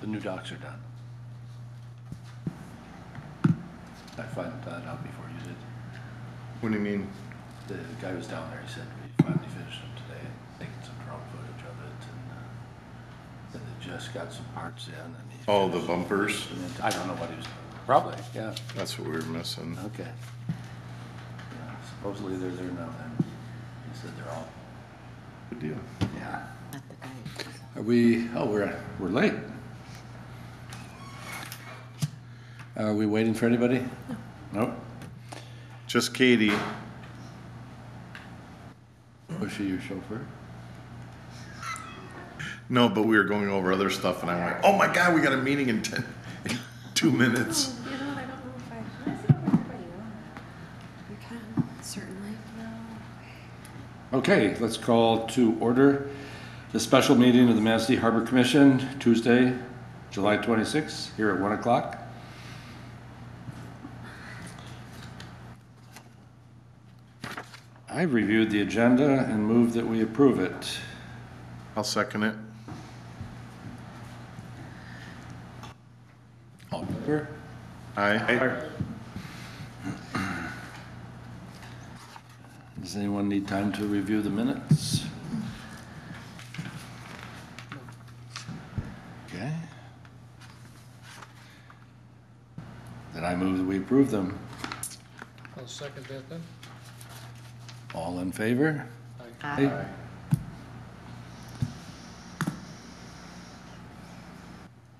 The new docks are done. I found that out before you did. What do you mean? The guy was down there, he said we finally finished them today, taking some drone footage of it, and said they just got some parts in, and he. Oh, the bumpers? And then, I don't know what he was, probably, yeah, That's what we were missing. okay. Yeah, supposedly they're there now, and he said they're all, Good deal. yeah. At the dike. Are we, oh, we're late. Are we waiting for anybody? No. Nope. Just Katie. Was she your chauffeur? No, but we were going over other stuff and I went, oh my God, we got a meeting in 2 minutes. Oh, you know what, I don't know if can I sit over here by you? You can, certainly. No. Okay, let's call to order the special meeting of the Manistee Harbor Commission, Tuesday, July 26th, here at 1 o'clock. I've reviewed the agenda and move that we approve it. I'll second it. All in favor? Aye. Does anyone need time to review the minutes? Okay. Then I move that we approve them. I'll second that then. All in favor? Aye.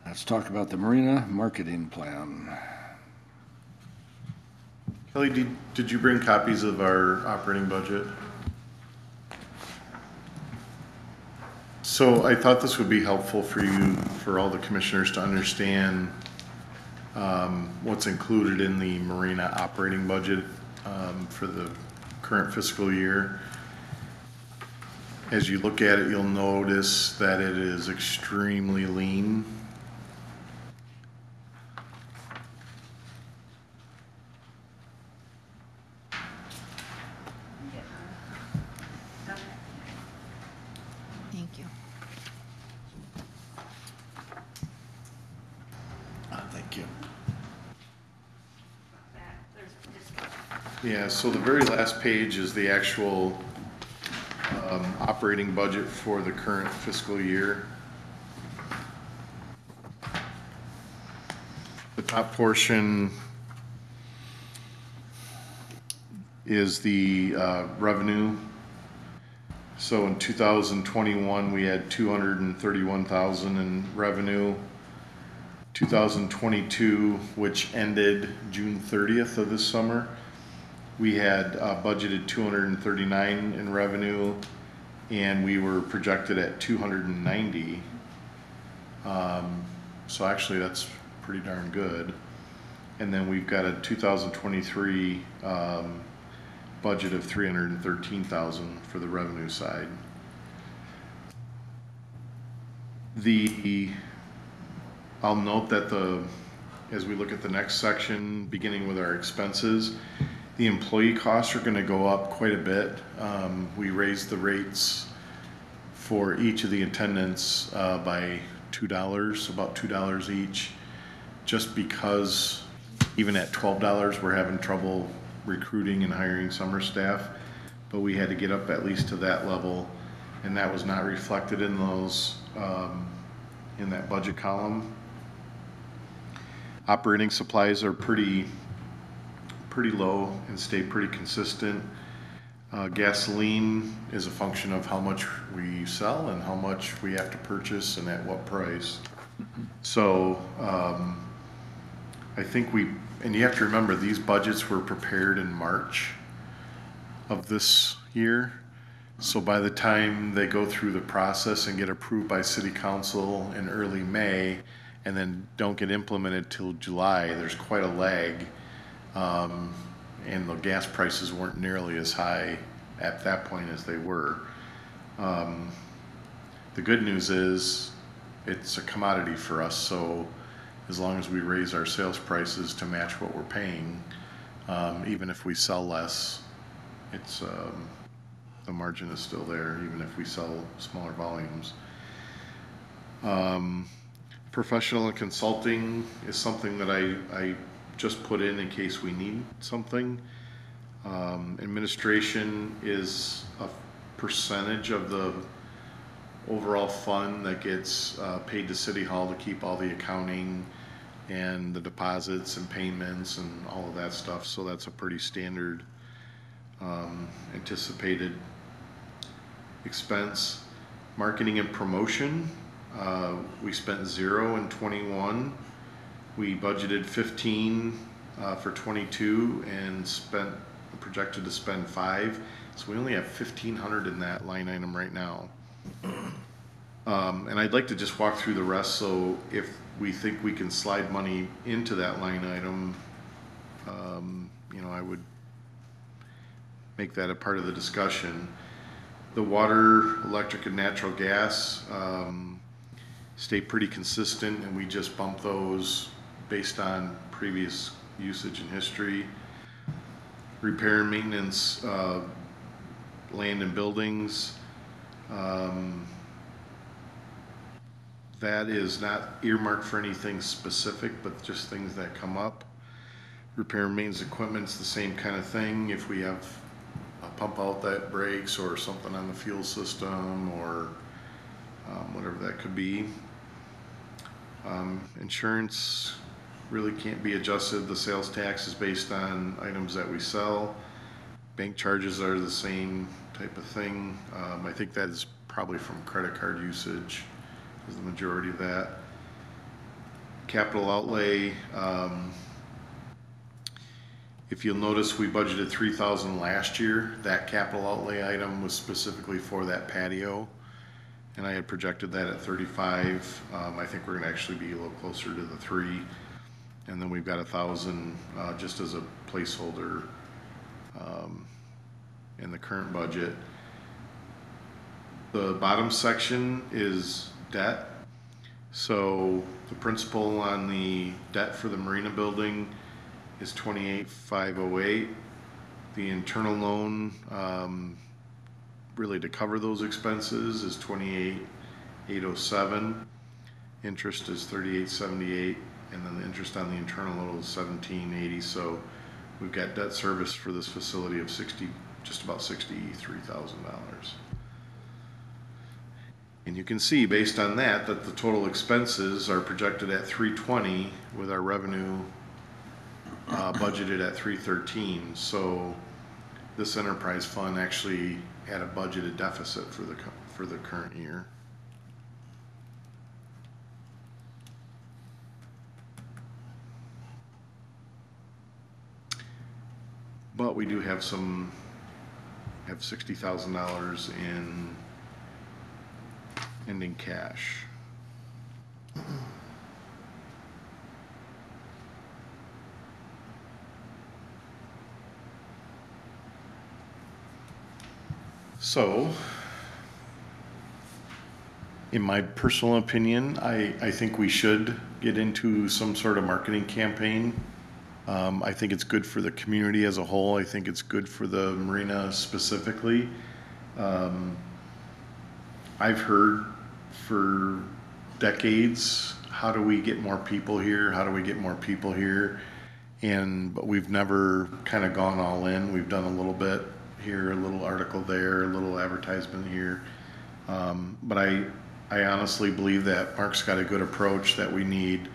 Let's talk about the Marina Marketing Plan. Kelly, did you bring copies of our operating budget? So I thought this would be helpful for you, for all the commissioners to understand what's included in the Marina operating budget for the current fiscal year. As you look at it, you'll notice that it is extremely lean. Thank you. Thank you. Yeah, so the very last page is the actual operating budget for the current fiscal year. The top portion is the revenue. So in 2021, we had 231,000 in revenue. 2022, which ended June 30th of this summer, we had budgeted 239 in revenue, and we were projected at 290. So actually, that's pretty darn good. And then we've got a 2023 budget of 313,000 for the revenue side. I'll note that as we look at the next section, beginning with our expenses, the employee costs are going to go up quite a bit. We raised the rates for each of the attendants by $2, about $2 each, just because even at $12, we're having trouble recruiting and hiring summer staff, but we had to get up at least to that level, and that was not reflected in those in that budget column. Operating supplies are pretty low and stay pretty consistent. Gasoline is a function of how much we sell and how much we have to purchase and at what price. So I think and you have to remember, these budgets were prepared in March of this year. So by the time they go through the process and get approved by City Council in early May, and then don't get implemented till July, there's quite a lag. And the gas prices weren't nearly as high at that point as they were. The good news is it's a commodity for us, so as long as we raise our sales prices to match what we're paying, even if we sell less, it's the margin is still there, even if we sell smaller volumes. Professional and consulting is something that I just put in case we need something. Administration is a percentage of the overall fund that gets paid to City Hall to keep all the accounting and the deposits and payments and all of that stuff. So that's a pretty standard anticipated expense. Marketing and promotion, we spent 0 in 21. We budgeted 15 for 22 and projected to spend 5. So we only have 1,500 in that line item right now. And I'd like to just walk through the rest, so if we think we can slide money into that line item, you know, I would make that a part of the discussion. The water, electric, and natural gas stay pretty consistent, and we just bump those based on previous usage and history. Repair and maintenance, land and buildings, that is not earmarked for anything specific, but just things that come up. Repair and maintenance equipment's the same kind of thing. If we have a pump out that breaks or something on the fuel system or whatever that could be. Insurance really can't be adjusted. The sales tax is based on items that we sell. Bank charges are the same type of thing. I think that is probably from credit card usage is the majority of that. Capital outlay, if you'll notice, we budgeted $3,000 last year. That capital outlay item was specifically for that patio, and I had projected that at 35. I think we're gonna actually be a little closer to the 3. And then we've got 1,000 just as a placeholder in the current budget. The bottom section is debt. So the principal on the debt for the marina building is $28,508. The internal loan, really to cover those expenses, is $28,807. Interest is $38,78. And then the interest on the internal loan is $17,080. So we've got debt service for this facility of just about $63,000. And you can see based on that the total expenses are projected at $320 with our revenue budgeted at $313. So this enterprise fund actually had a budgeted deficit for the current year. But we do have $60,000 in ending cash. So, in my personal opinion, I think we should get into some sort of marketing campaign. I think it's good for the community as a whole. I think it's good for the marina specifically. I've heard for decades, how do we get more people here? How do we get more people here? But we've never kind of gone all in. We've done a little bit here, a little article there, a little advertisement here. But I honestly believe that Mark's got a good approach, that we need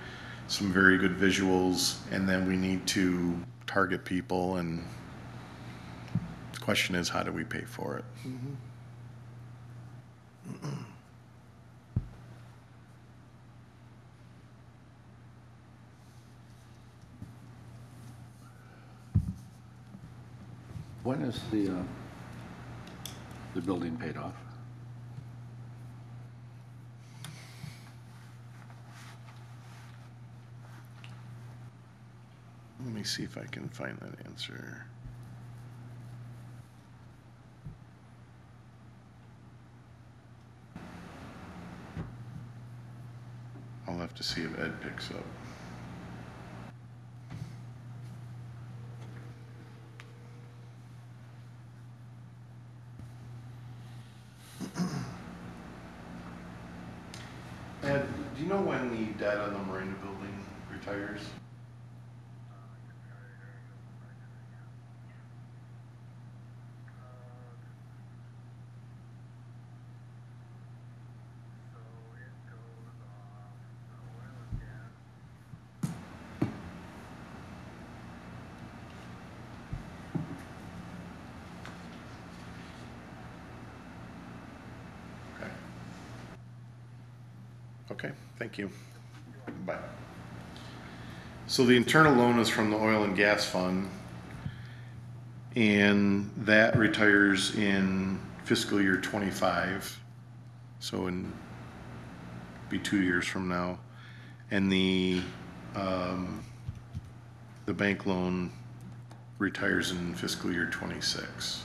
some very good visuals, and then we need to target people, and the question is, how do we pay for it? Mm-hmm. When is the building paid off? Let me see if I can find that answer. I'll have to see if Ed picks up. Ed, do you know know when the debt on the Marina building retires? Okay. Okay, thank you. Bye. So the internal loan is from the oil and gas fund, and that retires in fiscal year 25, so be 2 years from now. And the bank loan retires in fiscal year 26.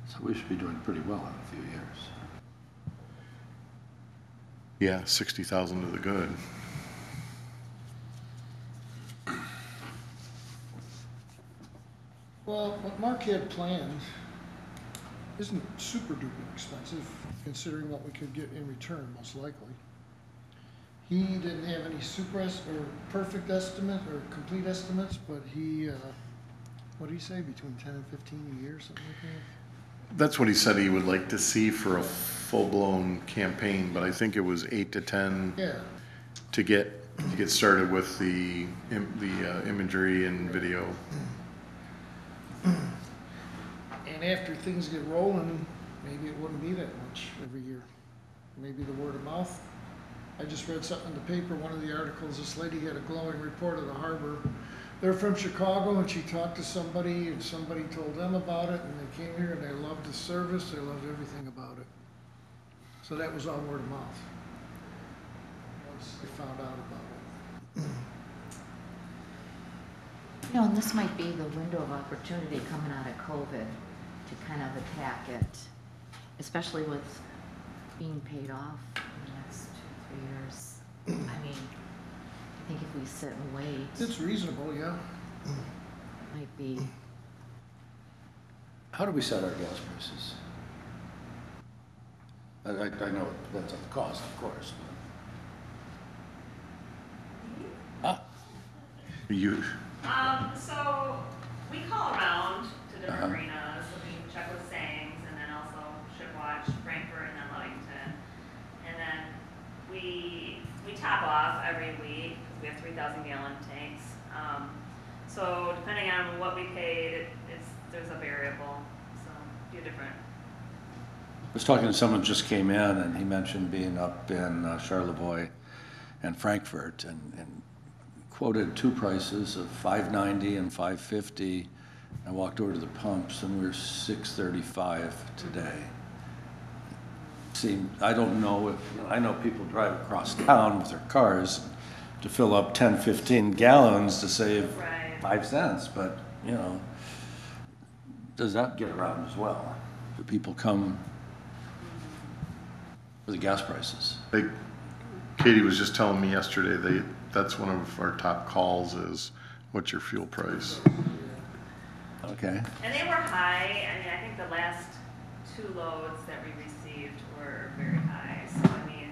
So we should be doing pretty well in a few years. Yeah, 60,000 to the good. Well, what Mark had planned isn't super duper expensive, considering what we could get in return, most likely. He didn't have any or perfect estimate or complete estimates, but he, what did he say, between 10 and 15 a year, something like that? That's what he said he would like to see for a full-blown campaign, but I think it was 8 to 10 Yeah, to get started with the imagery and video. and after things get rolling, maybe it wouldn't be that much every year. Maybe the word of mouth. I just read something in the paper, one of the articles, this lady had a glowing report of the harbor. They're from Chicago, and she talked to somebody, and somebody told them about it, and they came here, and they loved the service, they loved everything about it. So that was all word of mouth, once they found out about it. You know, and this might be the window of opportunity coming out of COVID to kind of attack it, especially with being paid off in the next 2-3 years. I mean, I think if we sit and wait, It's reasonable, yeah. might be. How do we set our gas prices? I know it depends on the cost, of course, but. You, So we call around to different Uh-huh. marinas, so we check with Sangs and then also Shipwatch, Frankfurt, and then Ludington. And then we top off every week, because we have 3,000 gallon tanks. So depending on what we paid, there's a variable, so a few different. I was talking to someone who just came in, and he mentioned being up in Charlevoix and Frankfurt, and quoted two prices of $5.90 and $5.50. I walked over to the pumps, and we were $6.35 today. I don't know I know people drive across town with their cars to fill up 10, 15 gallons to save Right. 5 cents, but, does that get around as well? Do people come for the gas prices? Katie was just telling me yesterday, that's one of our top calls is, what's your fuel price? Okay. And they were high. I mean, I think the last 2 loads that we received were very high. So, I mean,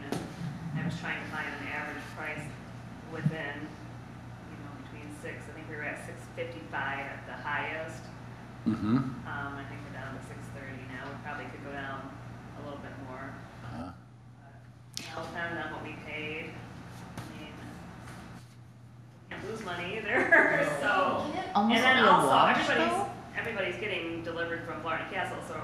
I was trying to find an average price within, between 6. I think we were at 6.55 at the highest. Mm-hmm. I think we're down to 6.30 now. We probably could go down a little bit more. Uh-huh. It'll depend on what we paid. I mean, we can't lose money either. So. Almost And then be a also, wash, though? everybody's getting delivered from Florida Castle, so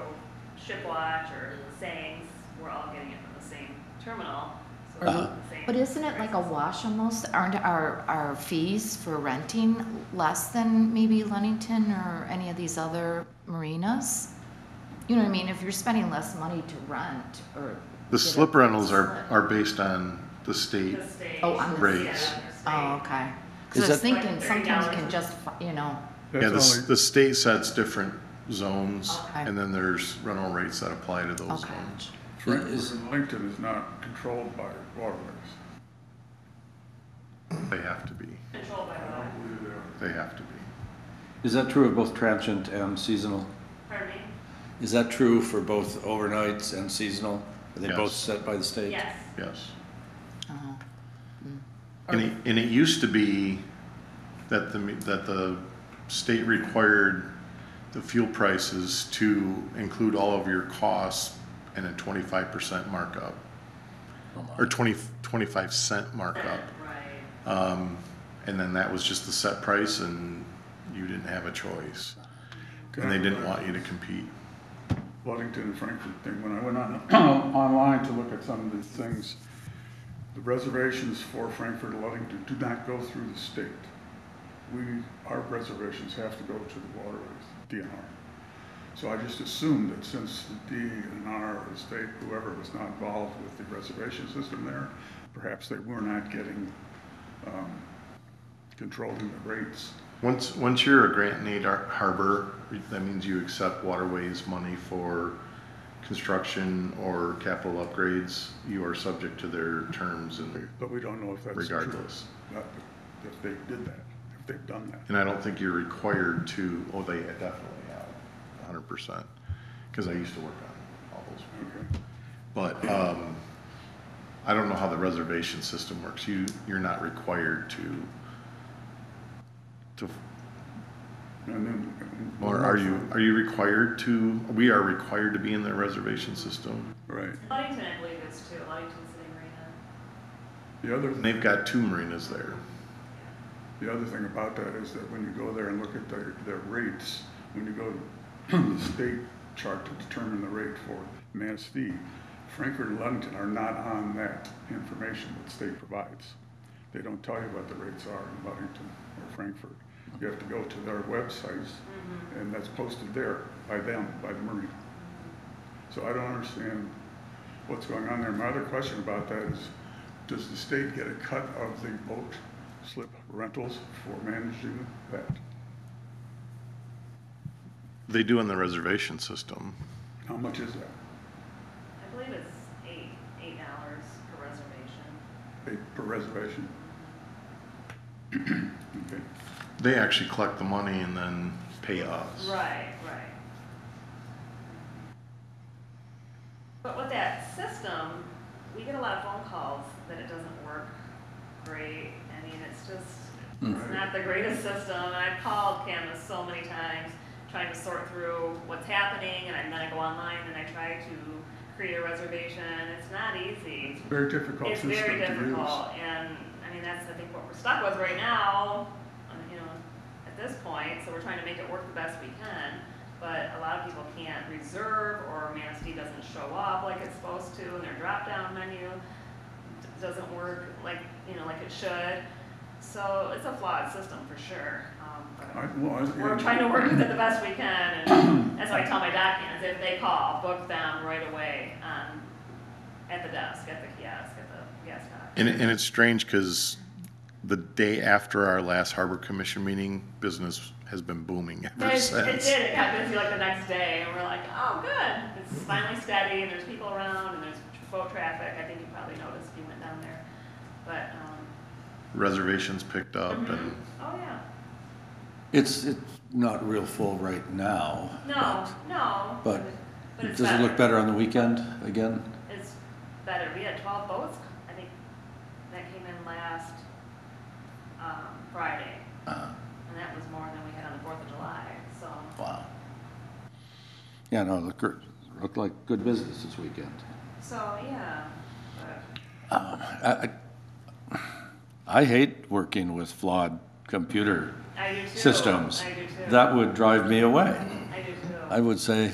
Shipwatch or Sangs, we're all getting it from the same terminal. So Uh-huh. the same But isn't it like a prices. wash almost? Aren't our fees for renting less than maybe Ludington or any of these other marinas? You know what I mean? If you're spending less money to rent or. The get slip a rentals slip. are based on the state. The state. Oh, on the rates. Yeah, the state. Oh, okay. Is Because I was that- thinking Like sometimes you $30. can just, Yeah, That's the state sets different zones, Okay. and then there's rental rates that apply to those Okay. zones. Frankfurt Is- and Lincoln is not controlled by waterways. They have to be, Controlled by I the, don't believe they are. they have to be. Is that true of both transient and seasonal? pardon me? Is that true for both overnights and seasonal? Are they both Yes. set by the state? Yes. Yes. Uh-huh. And it used to be that the state required the fuel prices to include all of your costs and a 25% markup, or 25-cent markup. Right. And then that was just the set price, and you didn't have a choice. And they didn't want you to compete. Ludington and Frankfurt thing, when I went on online to look at some of these things, the reservations for Frankfurt and Ludington do not go through the state. Our reservations have to go to the waterways, DNR. So I just assumed that since the DNR or the state, whoever was not involved with the reservation system there, perhaps they were not getting, controlling the rates. Once you're a grant and aid harbor, that means you accept waterways money for construction or capital upgrades. You are subject to their terms and But we don't know if that's true. regardless. Not if they did that, if they've done that. And I don't think you're required to, oh, they definitely have, 100%, because I used to work on all those. Okay. But, I don't know how the reservation system works. You're not required to, And then. or are you required to, we are required to be in the reservation system. Right. Ludington, I believe, is too, Ludington City Marina. The other, And they've got 2 marinas there. the other thing about that is that when you go there and look at their rates, when you go to the state chart to determine the rate for Manistee, Frankfurt and Ludington are not on that information that the state provides. They don't tell you what the rates are in Ludington or Frankfurt. You have to go to their websites, and that's posted there by them, by the marina. So I don't understand what's going on there. My other question about that is, does the state get a cut of the boat slip rentals for managing that? They do in the reservation system. How much is that? I believe it's $8 per reservation. Per reservation? Okay. They actually collect the money and then pay us. Right, right. But with that system, we get a lot of phone calls that it doesn't work great. I mean, it's not the greatest system. And I've called Canvas so many times trying to sort through what's happening, and then I go online and I try to create a reservation. It's not easy. Very difficult It's system to use. very difficult, and I mean, that's, I think, what we're stuck with right now, you know, at this point, so we're trying to make it work the best we can, but a lot of people can't reserve, or Manistee doesn't show up like it's supposed to, and their drop-down menu doesn't work like, you know, like it should, so it's a flawed system for sure. But we're trying to work with it the best we can, and that's what I tell my documents, if they call, book them right away, at the desk, at the kiosk, at the gas dock. And it's strange because the day after our last Harbor Commission meeting, business has been booming ever It since. did, it got busy like the next day, and we're like, oh, good, it's finally steady, and there's people around, and there's boat traffic, I think you probably noticed if you went down there, but, Reservations picked up and oh, yeah. It's not real full right now. No, no. But it's does it look better on the weekend again? It's better, we had 12 boats, I think, that came in last, Friday, and that was more than we had on the 4th of July, so. Wow. Yeah, no, it looked like good business this weekend. So, yeah, but I hate working with flawed computer I do too. systems. I do too. That would drive me away. I do too. I would say,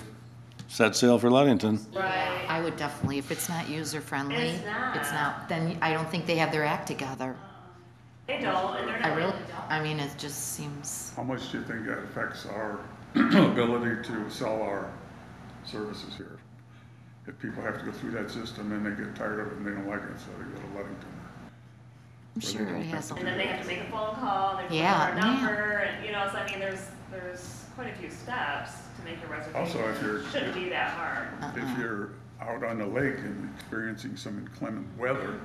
set sail for Ludington. Right. I would definitely, if it's not user-friendly, It's not. then I don't think they have their act together. They don't, and they're not. I really don't. I mean, it just seems, How much do you think that affects our ability to sell our services here? If people have to go through that system and they get tired of it and they don't like it, so they go to Ludington. I'm sure it has a And then they have to make a phone call, they put Yeah, our yeah. number, and, you know, so I mean, there's there's quite a few steps to make a reservation. Also, if you're- Shouldn't be that hard. If you're out on the lake and experiencing some inclement weather,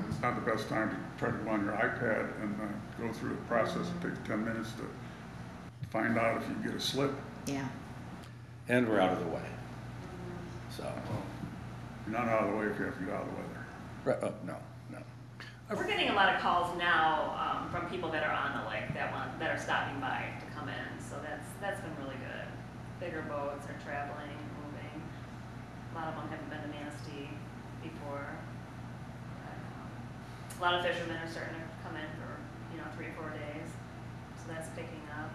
it's not the best time to try to go on your iPad and go through the process. It takes 10 minutes to find out if you get a slip. Yeah. And we're out of the way. So, You're not out of the way if you have to get out of the weather. right, oh, no. We're getting a lot of calls now, from people that are on the lake that are stopping by to come in, so that's been really good. Bigger boats are traveling, moving. A lot of them haven't been to Manistee before. A lot of fishermen are starting to come in for, 3 or 4 days, so that's picking up.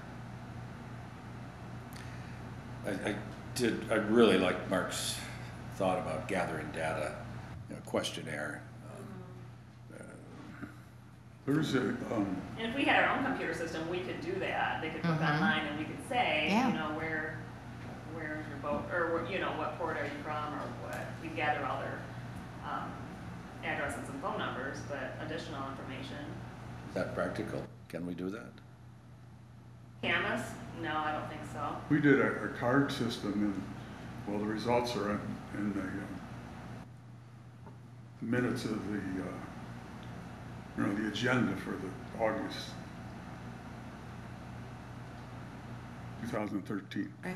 I really like Mark's thought about gathering data, questionnaire. There's a, And if we had our own computer system, we could do that. They could look online and we could say, Yeah. where's your boat, or, what port are you from, or what. We gather all their addresses and phone numbers, but additional information. Is that practical? Can we do that? Camas? No, I don't think so. we did a card system and, well, the results are in the minutes of the, the agenda for the August 2013. Right.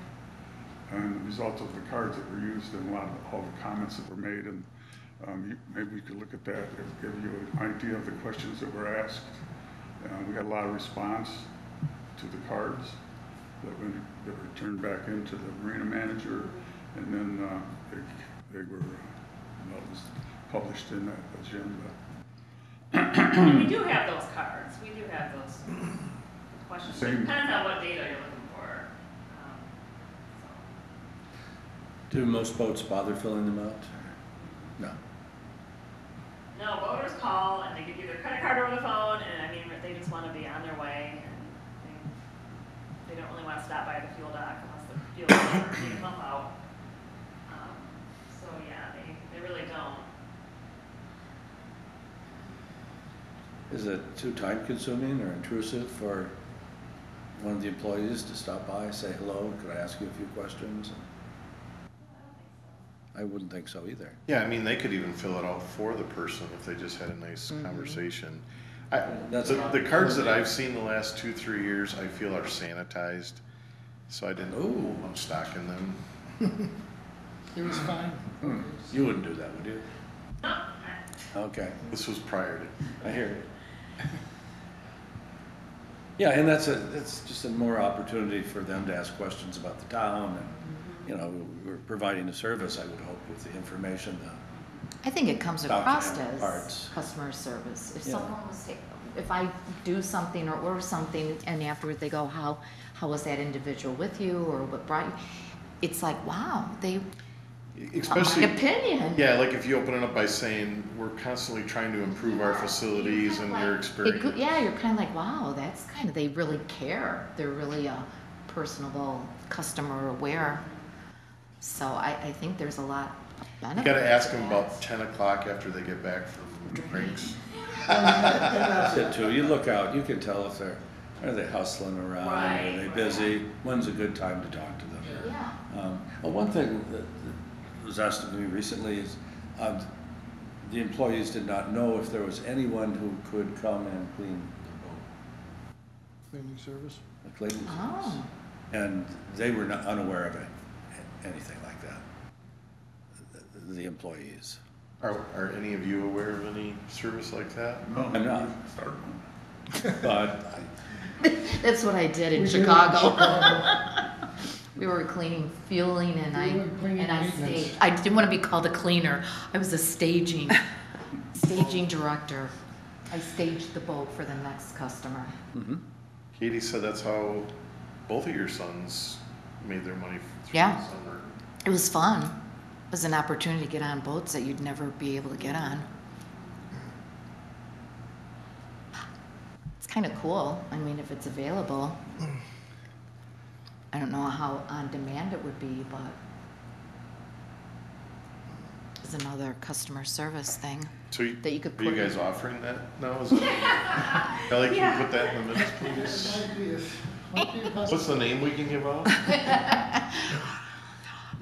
And the results of the cards that were used and a lot of all the comments that were made, and maybe we could look at that, give you an idea of the questions that were asked. We got a lot of response to the cards that were turned back into the marina manager, and then they were published in that agenda. And we do have those cards. We do have those questions. Same. Depends on what data you're looking for. Do most boats bother filling them out? No. No, voters call and they give you their credit card over the phone, and they just want to be on their way, and they don't really want to stop by the fuel dock unless the fuel dock is taking them out. So yeah, they really don't. Is it too time consuming or intrusive for one of the employees to stop by, say hello, could I ask you a few questions? I wouldn't think so either. Yeah, they could even fill it out for the person if they just had a nice conversation. The cards that I've seen the last 2-3 years, I feel are sanitized, so I didn't Ooh. I'm stocking them. It was fine. You wouldn't do that, would you? Okay, This was prior to. I hear you. Yeah, and that's just a more opportunity for them to ask questions about the town, and, we're providing a service, I would hope, with the information. I think it comes across Document as parts. customer service. If Yeah. someone was, if I do something or order something and afterward they go, how was that individual with you, or what brought you? It's like, wow, they, Especially, my opinion. yeah, like if you open it up by saying, we're constantly trying to improve our facilities and your experience. Yeah, you're kind of like, wow, that's they really care. They're really personable, customer aware. So I think there's a lot of You benefit. gotta ask to them that. about 10 o'clock after they get back from drinks. That's it too, you look out, you can tell if are they hustling around, Right, are they right. busy, when's a good time to talk to them? Yeah. Well, one thing that was asked of me recently is, the employees did not know if there was anyone who could come and clean Cleaning service. the cleaning service. Oh. And they were not unaware of anything like that, the employees. Are any of you aware of any service like that? No, I'm not. Start one. But That's what I did in We did it in Chicago. Chicago. We were cleaning, fueling, and We were cleaning I maintenance. staged. I didn't want to be called a cleaner. I was a staging director. I staged the boat for the next customer. Katie said that's how both of your sons made their money through Yeah. the summer. It was fun. It was an opportunity to get on boats that you'd never be able to get on. It's kind of cool. If it's available. I don't know how on demand it would be, but it's another customer service thing. So That you could are you put guys in. offering that now? Kelly, can you put that in the minutes, please? Might be if Might be a What's possibility. the name we can give out?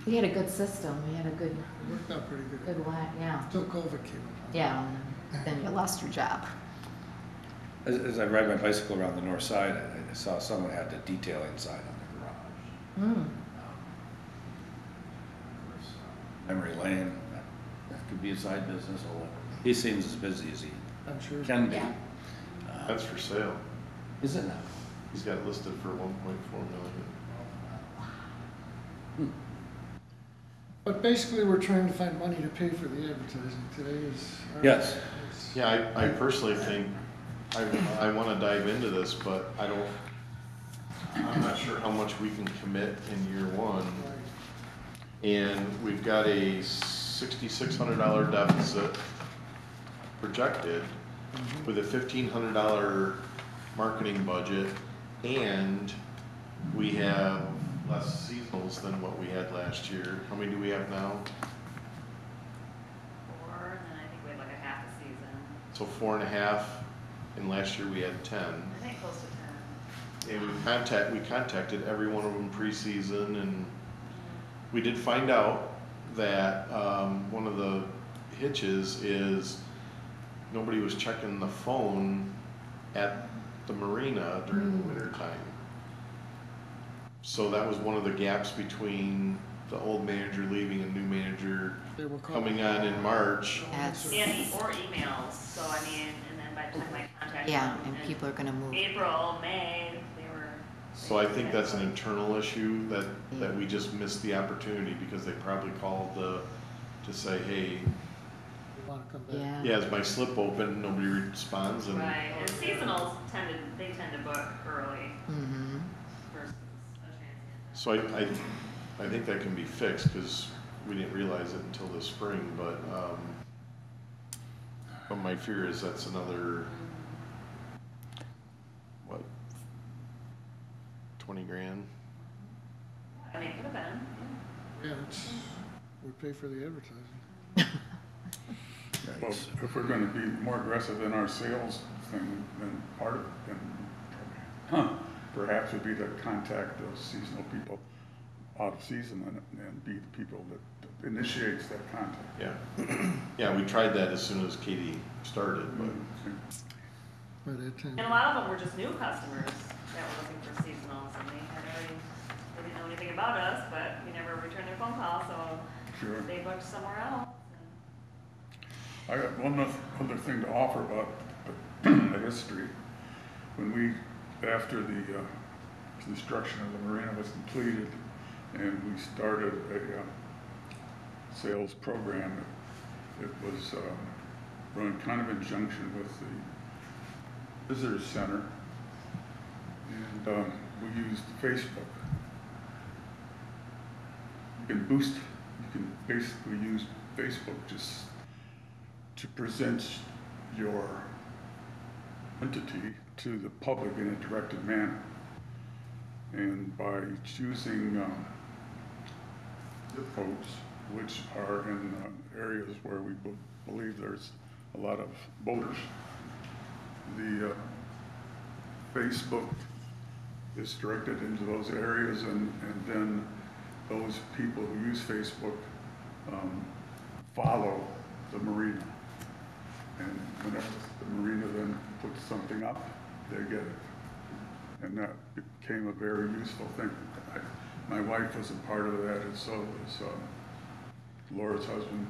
We had a good system, we had a good, Worked out pretty good. good one, yeah. Until COVID came along. Yeah, and You then, lost your job. As I ride my bicycle around the north side, I saw someone had a detailing sign on their garage. mm, Of course, Memory Lane, that could be a side business. He seems as busy as he I'm sure. can be. Yeah. That's for sale. Is it now? He's got it listed for 1.4 million. But basically, we're trying to find money to pay for the advertising. Today is. Yes. Yeah, I personally think, I wanna dive into this, but I'm not sure how much we can commit in year one. And we've got a $6,600 deficit projected with a $1,500 marketing budget, and we have less seasonals than what we had last year. How many do we have now? 4, and then I think we had like a half a season. So 4.5, and last year we had 10. I think close to 10. And we contacted every one of them preseason, and we did find out that one of the hitches is nobody was checking the phone at the marina during the winter time. So that was one of the gaps between the old manager leaving and new manager They were called. coming on in March. That's, Or emails, so I mean, and then by the time I contacted yeah, them and in people are gonna move. April, May, they were. So I think that's an internal issue that we just missed the opportunity because they probably called to say, hey, They want to come back. Yeah. yeah, is my slip open? Nobody responds, and Right, and seasonals tend to book early Mm-hmm. versus a transient. so I think that can be fixed because we didn't realize it until this spring, but my fear is that's another, what, 20 grand? I mean, it could have been, yeah. Yeah, it's, we pay for the advertising. Well, if we're gonna be more aggressive in our sales thing, then part of it, then perhaps would be to contact those seasonal people out of season and be the people that initiates that contact. Yeah. Yeah, we tried that as soon as Katie started, but By that time. And a lot of them were just new customers that were looking for seasonals, and they didn't know anything about us, but we never returned their phone call, so Sure. they booked somewhere else. I got one other thing to offer about the history. When we, after the construction of the marina was completed and we started a sales program, it was run kind of in conjunction with the visitor center, and we used Facebook. You can basically use Facebook just to present your entity to the public in a directed manner. And by choosing zip codes, which are in areas where we believe there's a lot of boaters, the Facebook is directed into those areas, and then those people who use Facebook follow the marina. And whenever the marina then puts something up, they get it. And that became a very useful thing. My wife was a part of that, and so was Laura's husband.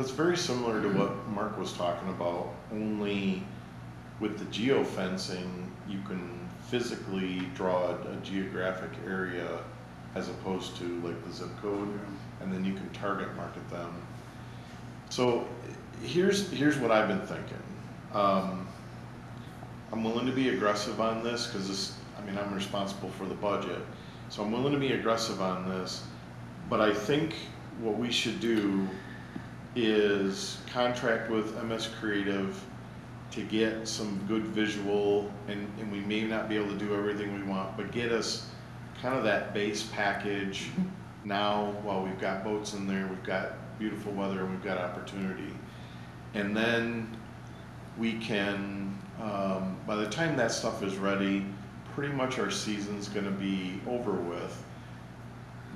it's very similar to what Mark was talking about, only with the geofencing, you can physically draw a geographic area as opposed to like the zip code, and then you can target market them. So here's what I've been thinking. I'm willing to be aggressive on this because I'm responsible for the budget. So I'm willing to be aggressive on this, but I think what we should do is contract with MS Creative to get some good visual, and we may not be able to do everything we want, but get us kind of that base package now while we've got boats in there, we've got beautiful weather, and we've got opportunity. And then we can by the time that stuff is ready, pretty much our season's gonna be over with.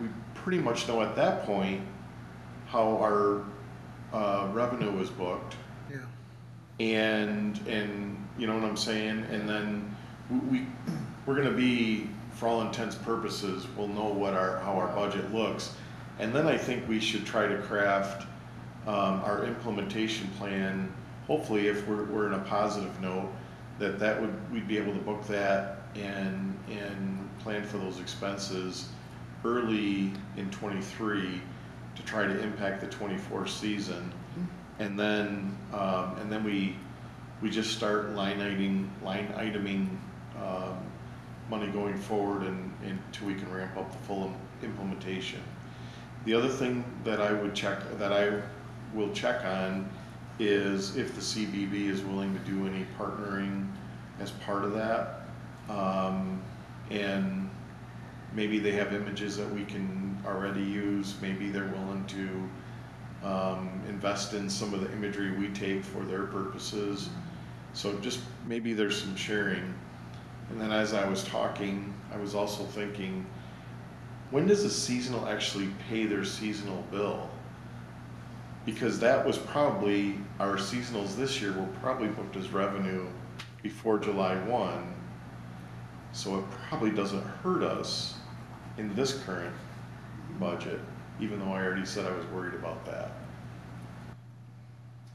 We pretty much know at that point how our revenue is booked. Yeah. And you know what I'm saying? And then we're gonna be, for all intents purposes, we'll know what how our budget looks. And then I think we should try to craft our implementation plan, hopefully if we're in a positive note, we'd be able to book that and plan for those expenses early in '23 to try to impact the '24 season. And then we just start line iteming money going forward until we can ramp up the full implementation. The other thing that I will check on is if the CBB is willing to do any partnering as part of that. And maybe they have images that we can already use. Maybe they're willing to invest in some of the imagery we take for their purposes. So just maybe there's some sharing. And then as I was talking, I was also thinking, when does a seasonal actually pay their seasonal bill? Because that was probably, our seasonals this year were probably booked as revenue before July 1. So it probably doesn't hurt us in this current budget, even though I already said I was worried about that.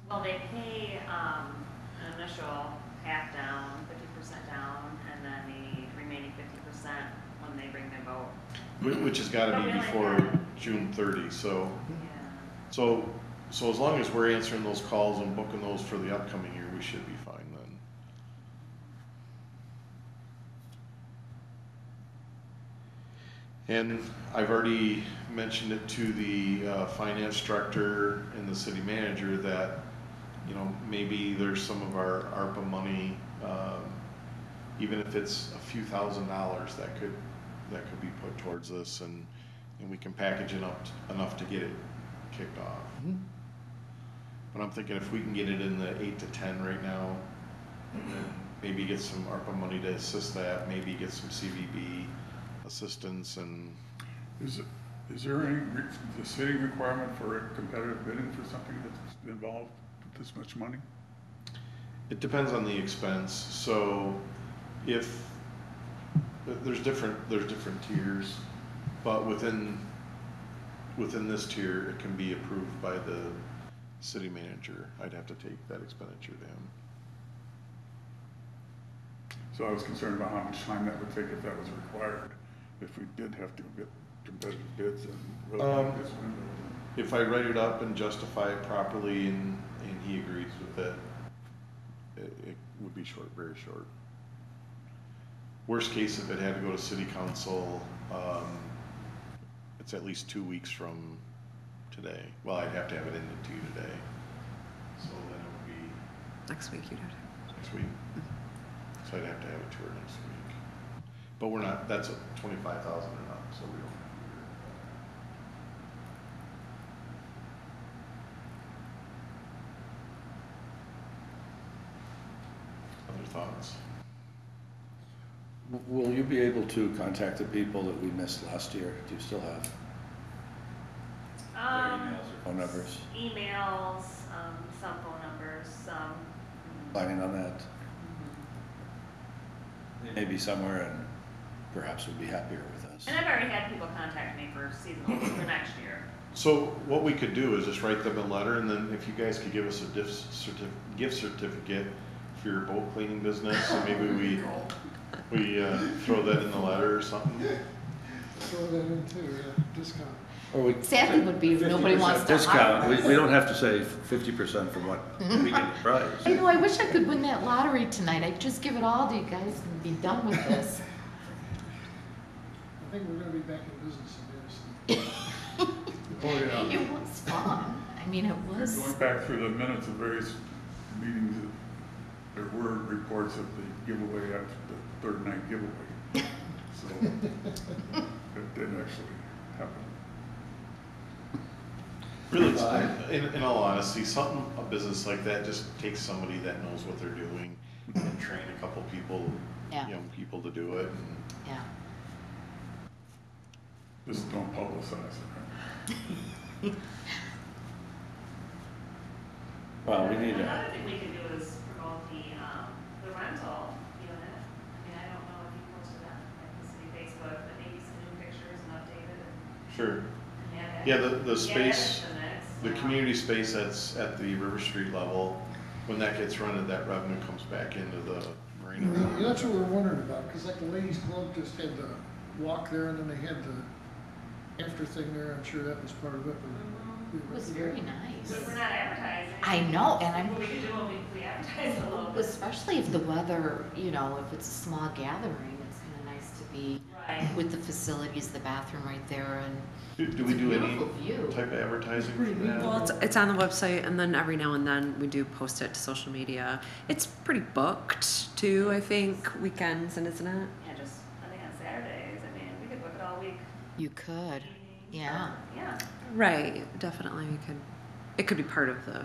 Well, they pay an initial half down, 50% down, and then the remaining 50% when they bring their boat. Which has gotta But be we only before had- June 30, so. Yeah. So as long as we're answering those calls and booking those for the upcoming year, we should be fine then. And I've already mentioned it to the finance director and the city manager that, you know, maybe there's some of our ARPA money, even if it's a few $1,000s that could be put towards this, and we can package it up enough to get it kicked off. But I'm thinking if we can get it in the 8 to 10 right now, and then maybe get some ARPA money to assist that, maybe get some CVB assistance. And Is there any, the city requirement for a competitive bidding for something that's involved with this much money? it depends on the expense. So if there's different tiers, but within this tier, it can be approved by the city manager. I'd have to take that expenditure to him. So I was concerned about how much time that would take if that was required, if we did have to get competitive bids and really make this window. If I write it up and justify it properly and he agrees with it, it would be short, very short. Worst case, if it had to go to city council, it's at least 2 weeks from today. Well, I'd have to have it into to you today. So then it would be Next week you'd have to. next week. So I'd have to have it to her next week. But we're not, that's a 25,000 and up, so we don't have to do that. Other thoughts? Will you be able to contact the people that we missed last year? Do you still have their emails or phone numbers? Emails, some phone numbers, some. Planning on that? Maybe somewhere and perhaps would be happier with us. And I've already had people contact me for seasonal for next year. So what we could do is just write them a letter, and then if you guys could give us a gift certificate for your boat cleaning business, and maybe we throw that in the letter or something. Throw that in too, yeah, discount. Or we Sadly would be if nobody 50% wants to discount. hire us. We don't have to say 50% from what we get the prize. I know, I wish I could win that lottery tonight. I'd just give it all to you guys and be done with this. I think we're gonna be back in business again soon. Oh, yeah. It was fun. I mean, it was. Going back through the minutes of various meetings, there were reports of the giveaway after the third night giveaway. So it did actually happen. Really, in all honesty, a business like that just takes somebody that knows what they're doing and train a couple people, Yeah. young people to do it. And Yeah. Just don't publicize it. Well, we need Another to, thing we could do is promote the rental unit. I mean, I don't know if you posted that, like the city Facebook, but maybe some new pictures and updated and sure. add that. Yeah, the Yeah, add space, it to the mix, the you know. community space that's at the River Street level, when that gets rented, that revenue comes back into the marina. Yeah, that's what we're wondering about, cause like the ladies club just had the walk there and then they had the after thing there, I'm sure that was part of it. but It was very nice. But we're not advertising. I know, and I'm, What we could do when we advertise a little bit. especially if the weather, you know, if it's a small gathering, it's kind of nice to be Right. with the facilities, the bathroom right there, and Do we it's a do any beautiful view. type of advertising for that? Well, it's on the website, and then every now and then we do post it to social media. It's pretty booked too, I think, weekends, and isn't it? Yeah, just, I think on Saturdays, I mean, we could book it all week. You could, yeah, Yeah. Right, definitely. We could. It could be part of the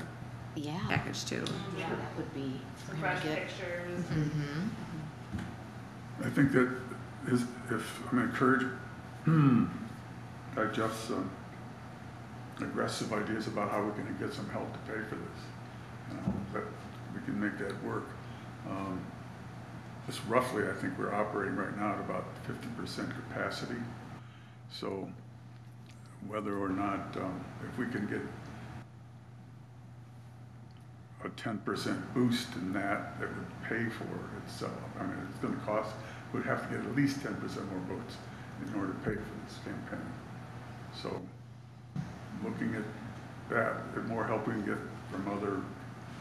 yeah, package too. yeah, that would be for Some him fresh to get. pictures. Mm-hmm. I think that is, if, I'm gonna encourage, Jeff's aggressive ideas about how we can get some help to pay for this. That we can make that work. Just roughly, I think we're operating right now at about 50% capacity. So whether or not, if we can get a 10% boost in that, that would pay for itself. I mean, it's gonna cost, we'd have to get at least 10% more votes in order to pay for this campaign. So, looking at that, the more help we can get from other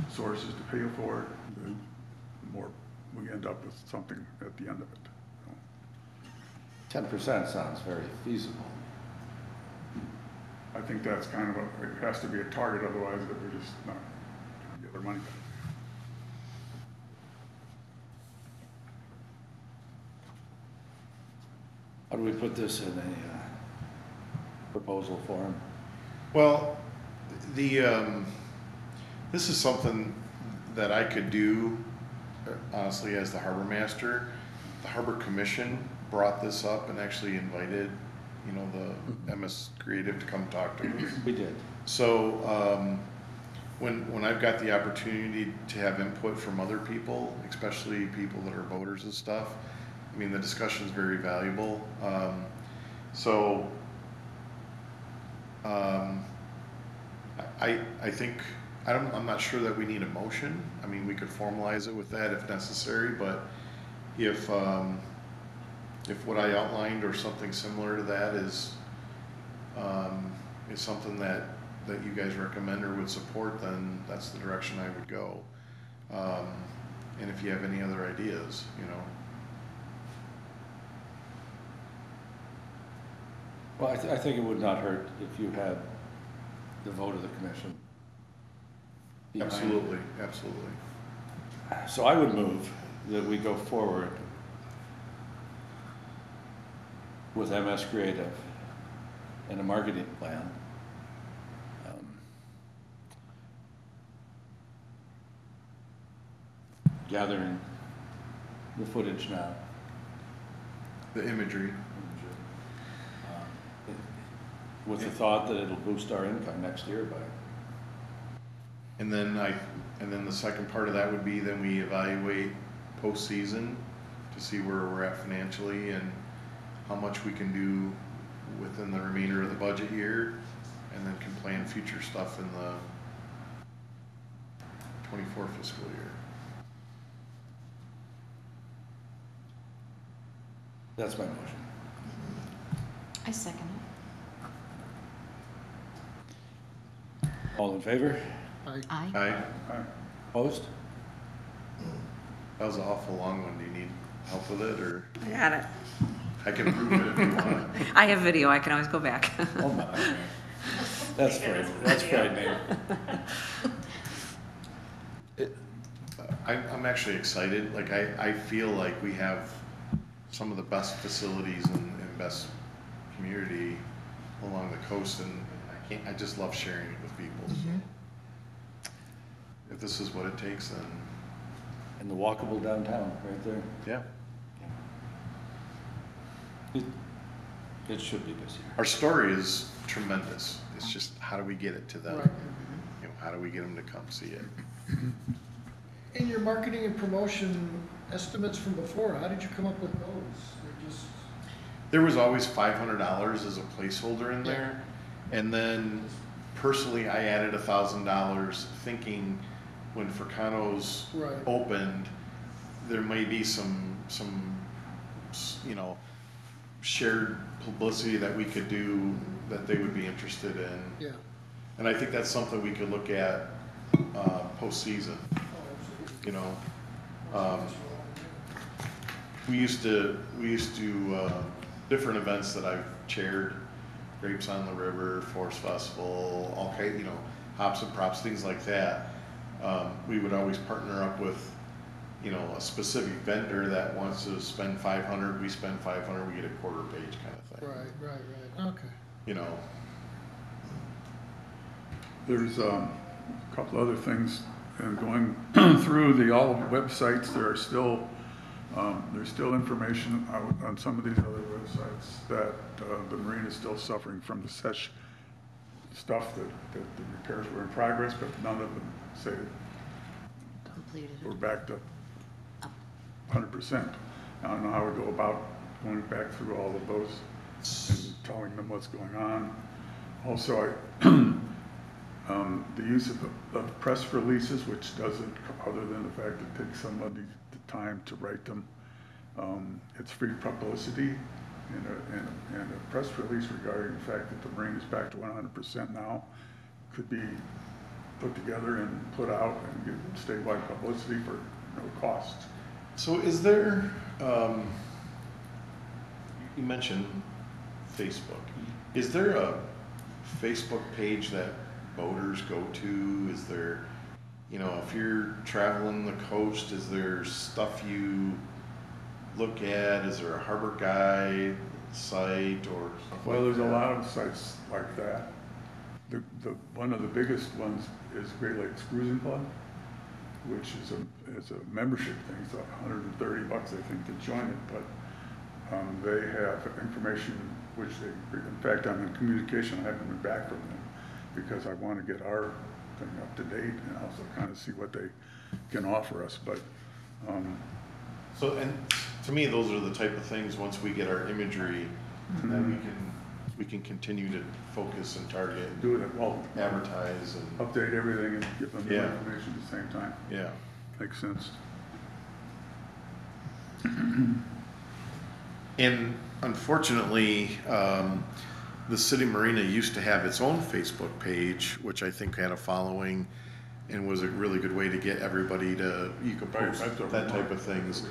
sources to pay for it, the more we end up with something at the end of it. 10% sounds very feasible. I think that's kind of a, it has to be a target, otherwise that we're just not gonna get our money back. How do we put this in a proposal form? Well, this is something that I could do, honestly, as the harbor master. The Harbor Commission brought this up and actually invited, the MS Creative to come talk to us. We did. So, when I've got the opportunity to have input from other people, especially people that are voters and stuff, I mean, the discussion's very valuable. I think, I'm not sure that we need a motion. I mean, we could formalize it with that if necessary, but if what I outlined or something similar to that is something that you guys recommend or would support, then that's the direction I would go. And if you have any other ideas, Well, I think it would not hurt if you had the vote of the commission. behind it. Absolutely, absolutely. So I would move that we go forward with MS Creative and a marketing plan. Gathering the footage now. The imagery. With the thought that it'll boost our income next year by, And then the second part of that would be then we evaluate postseason to see where we're at financially and how much we can do within the remainder of the budget year, and then can plan future stuff in the 24 fiscal year. that's my motion. I second it. All in favor? I, Aye. Opposed? That was an awful long one. Do you need help with it, or I got it. I can prove it if you want? I have video. I can always go back. Oh my. That's frightening. That's frightening. I'm actually excited. Like, I feel like we have some of the best facilities and best community along the coast, and I just love sharing it with people. So if this is what it takes, then And the walkable downtown, right there. Yeah. It should be busier. Our story is tremendous. It's just how do we get it to them? Right. You know, how do we get them to come see it? In your marketing and promotion estimates from before, how did you come up with those? They're just, There was always $500 as a placeholder in there. And then personally, I added $1,000 thinking when Fricano's Right. opened, there may be some, you know, shared publicity that we could do that they would be interested in. yeah. And I think that's something we could look at, postseason, Oh, absolutely. you know. We used to, different events that I've chaired, Grapes on the River, Forest Festival, all kind, you know, hops and props, things like that. We would always partner up with, you know, a specific vendor that wants to spend 500, we spend 500, we get a quarter page kind of thing. Right, okay. You know, There's a couple other things, and going through all the websites, there's still information out on some of these other websites that the marine is still suffering from the SESH stuff, that the repairs were in progress, but none of them say Completed. we're back to 100%. I don't know how we go about going back through all of those and telling them what's going on. Also, the use of press releases, which doesn't, other than the fact it takes somebody the time to write them, it's free publicity, and a press release regarding the fact that the marine is back to 100% now could be put together and put out and get statewide publicity for no cost. so is there, you mentioned Facebook. Is there a Facebook page that boaters go to? Is there, you know, if you're traveling the coast, is there stuff you look at? Is there a harbor guide site or stuff Well, like there's a that? lot of sites like that. One of the biggest ones is Great Lakes Cruising Club, which is a membership thing. It's $130, I think, to join it, but they have information which they, in fact, I'm in communication. I haven't been back from them because I want to get our thing up to date and also kind of see what they can offer us. But So, and to me, those are the type of things, once we get our imagery, then we can continue to focus and target, and do it well, advertise and, update everything and give them the Yeah. information at the same time. yeah. Makes sense. And unfortunately, the city marina used to have its own Facebook page, which I think had a following and was a really good way to get everybody to, you could post that type of things.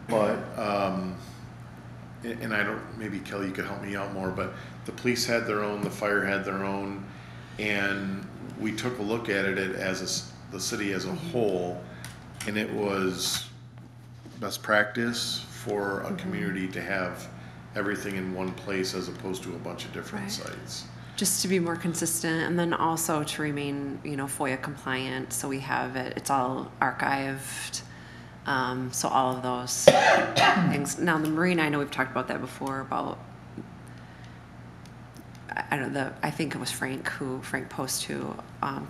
But, and I don't, maybe Kelly, you could help me out more, but the police had their own, the fire had their own, and we took a look at it as the city as a whole, and it was best practice for a community to have everything in one place as opposed to a bunch of different Right. sites. Just to be more consistent, and then also to remain, FOIA compliant, so we have it, it's all archived. So all of those things. Now, the marina, I know we've talked about that before, about, I don't know, I think it was Frank Post who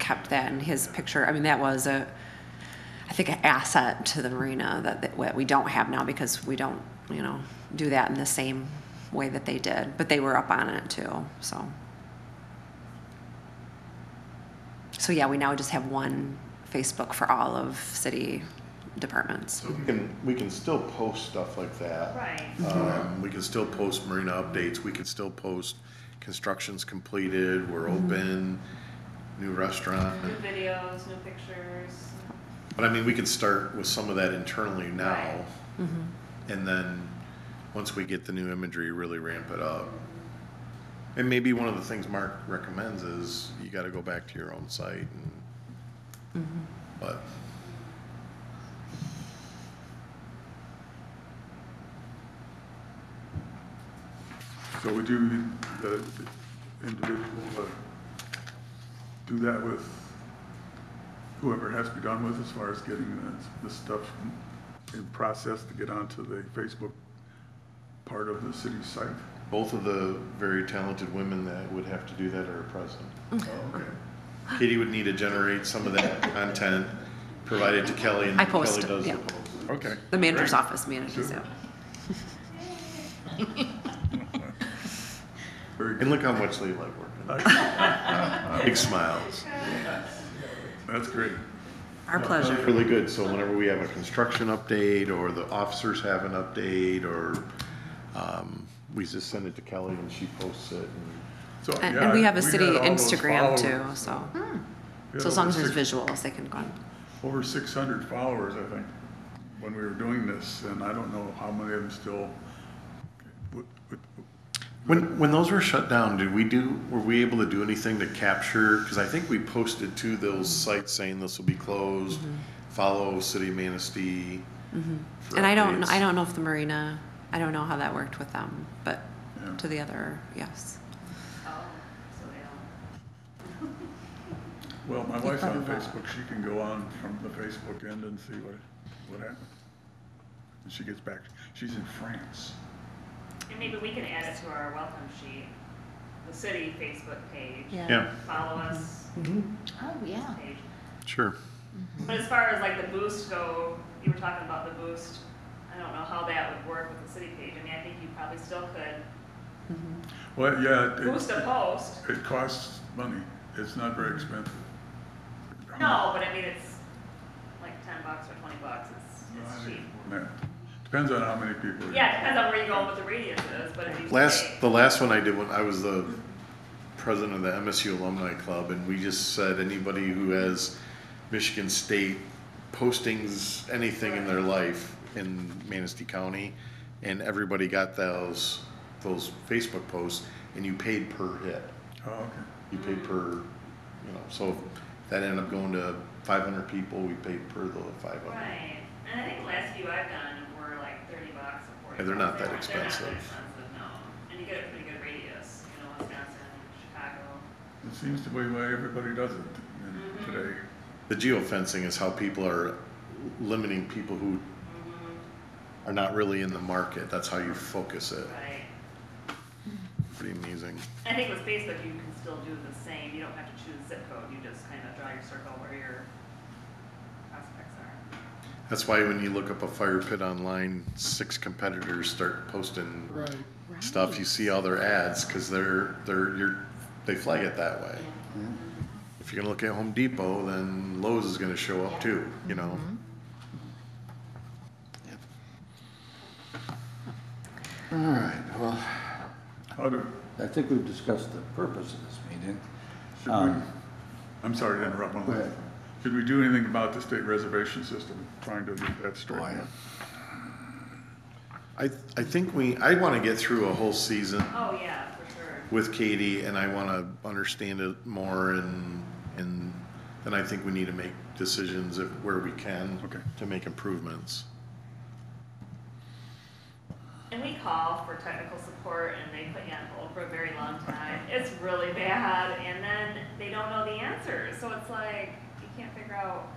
kept that in his picture. I mean, that was I think an asset to the marina that we don't have now, because we don't, do that in the same way that they did, but they were up on it too, so. So yeah, we now just have one Facebook for all of city departments. So we can still post stuff like that. Right. We can still post marina updates, we can still post construction's completed, we're open, new restaurant. New videos, new pictures. But I mean, we can start with some of that internally now, Right. and then, once we get the new imagery, really ramp it up. And maybe one of the things Mark recommends is, you gotta go back to your own site and, but. So would you, the individual, do that with whoever has to be done with as far as getting the stuff in process to get onto the Facebook part of the city site? Both of the very talented women that would have to do that are present. Oh, okay. Katie would need to generate some of that content, provide it to Kelly, and I post Kelly it, does yeah. the post. Okay. The manager's Great. office manages it. Very And good. look how much they like working. Big smiles. That's great. Our pleasure. Really good. So whenever we have a construction update or the officers have an update or we just send it to Kelly and she posts it. So, And yeah, we have a had city all those Instagram too, followers. so, We had so as long as over there's six- visuals, they can go on. Over 600 followers, I think, when we were doing this, and I don't know how many of them still. When those were shut down, were we able to do anything to capture? Because I think we posted to those sites saying this will be closed. Follow City of Manistee. for And I don't updates. know if the marina, I don't know how that worked with them, but Yeah. to the other, yes. Oh, so they don't. Well, my wife's on probably will. Facebook, she can go on from the Facebook end and see what happened. And she gets back, she's in France. And maybe we can add it to our welcome sheet, the city Facebook page. Yeah, Follow us Oh, yeah. page. sure. But as far as like the boost go, you were talking about the boost, I don't know how that would work with the city page. I mean, I think you probably still could Well, yeah, boost a post. it costs money. It's not very expensive. No, but I mean, it's like $10 or $20. It's cheap. Yeah. Depends on how many people. Yeah, it depends on where you go and what the radius is, but if you pay- The last one I did when I was the president of the MSU Alumni Club, and we just said anybody who has Michigan State postings, anything in their life in Manistee County, and everybody got those Facebook posts, and you paid per hit. Oh, okay. You paid per, so if that ended up going to 500 people, we paid per the 500. Right, and I think the last few I've done were like $30 or $40. Yeah, they're not that They're not expensive. that expensive, no. And you get a pretty good radius, Wisconsin, Chicago. It seems to be the way everybody does it today. The geofencing is how people are limiting people who are not really in the market. That's how you focus it. Right. Pretty amazing. I think with Facebook, you can still do the same. You don't have to choose zip code. You just kind of draw your circle where your prospects are. That's why when you look up a fire pit online, 6 competitors start posting Right. stuff. You see all their ads because they flag it that way. If you're gonna look at Home Depot, then Lowe's is gonna show up too. All right, well, How do, I think we've discussed the purpose of this meeting. should we, I'm sorry to interrupt. Go ahead. Should we do anything about the state reservation system, trying to get that straightened out? I think I want to get through a whole season Oh, yeah, for sure. with Katie, and I want to understand it more, and then I think we need to make decisions where we can Okay. to make improvements. And we call for technical support and they put you on hold for a very long time. It's really bad, and then they don't know the answers. So it's like, you can't figure out,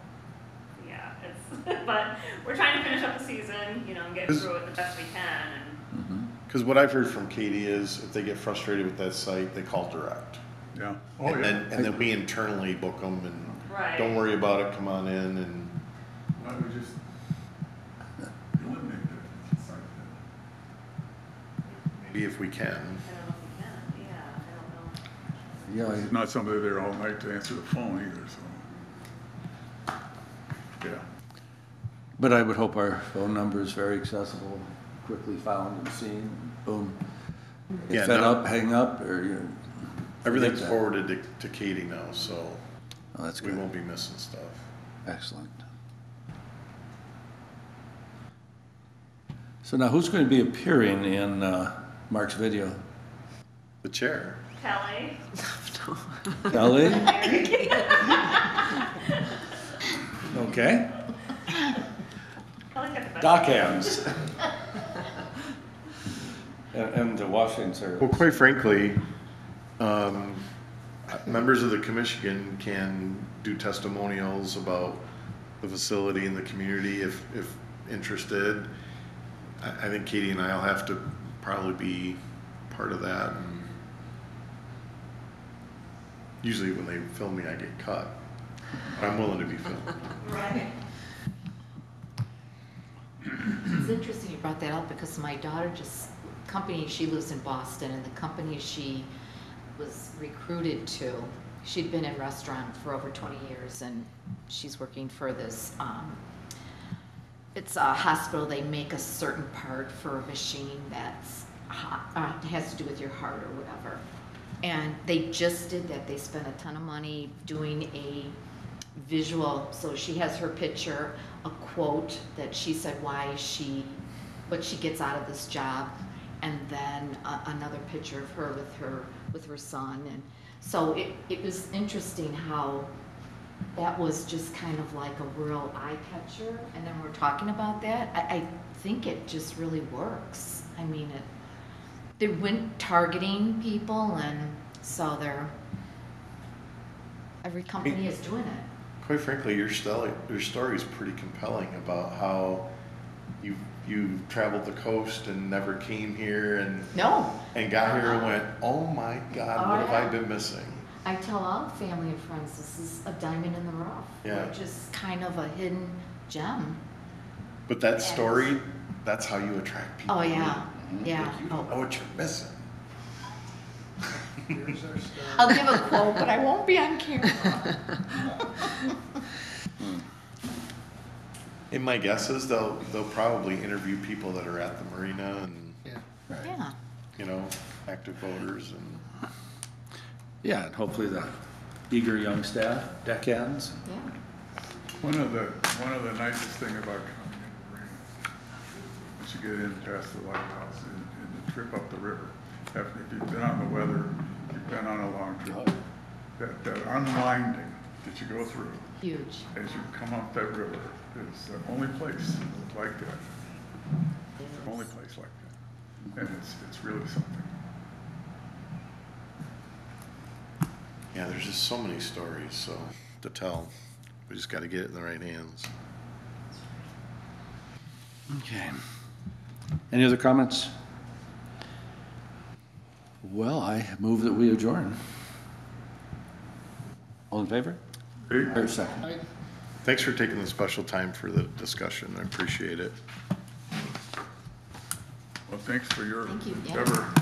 yeah, it's, but we're trying to finish up the season, and get through it the best we can. And Because what I've heard from Katie is if they get frustrated with that site, they call direct. Yeah, oh, And yeah. then we internally book them and Right. don't worry about it, come on in and. Why don't we just eliminate it? Maybe if we can. I don't know if we can, yeah, I don't know. Yeah, There's not somebody there all night to answer the phone either, so. Yeah, but I would hope our phone number is very accessible, quickly found and seen, boom. Yeah, Get fed no. up, hang up, or Everything's that. forwarded to Katie now, so Oh, that's we good. won't be missing stuff. Excellent. So now who's going to be appearing in Mark's video? The chair. Kelly? Kelly? Okay. Kelly's got the best. Dock hands. And the washings are, Well, quite frankly, members of the commission can do testimonials about the facility and the community if interested. I think Katie and I'll have to probably be part of that. And usually when they film me, I get cut. I'm willing to be filmed. Right. It's interesting you brought that up because my daughter she lives in Boston, and the company she was recruited to, she'd been in restaurant for over 20 years, and she's working for this, it's a hospital. They make a certain part for a machine that's, has to do with your heart or whatever. And they just did that. They spent a ton of money doing a visual, so she has her picture, a quote that she said what she gets out of this job, and then another picture of her with her son. And so it was interesting how that was just kind of like a real eye catcher. And then we're talking about that. I think it just really works. I mean, they went targeting people, and so every company is doing it. Quite frankly, your story is pretty compelling about how you traveled the coast and never came here and got here and went, oh my God, what have I been missing? I tell all family and friends, this is a diamond in the rough. Yeah. We're just kind of a hidden gem. But that story, that's how you attract people. Oh yeah, yeah. Like, you don't know what you're missing. Here's our star. I'll give a quote, but I won't be on camera. And my guess is they'll probably interview people that are at the marina and, Yeah. Yeah. you know, active voters and. Yeah, and hopefully the eager young staff, deckhands. Yeah. One of the nicest thing about coming in the marina, once you get in past the lighthouse and the trip up the river, if you've been on the weather, you've been on a long trip, that unwinding that you go through Huge. as you come up that river is the only place like that. The only place like that. And it's really something. Yeah, there's just so many stories to tell. We just got to get it in the right hands. Okay. Any other comments? Well, I move that we adjourn. All in favor? Or second? Thanks for taking the special time for the discussion. I appreciate it. Well, thanks for your Thank you, yeah. endeavor.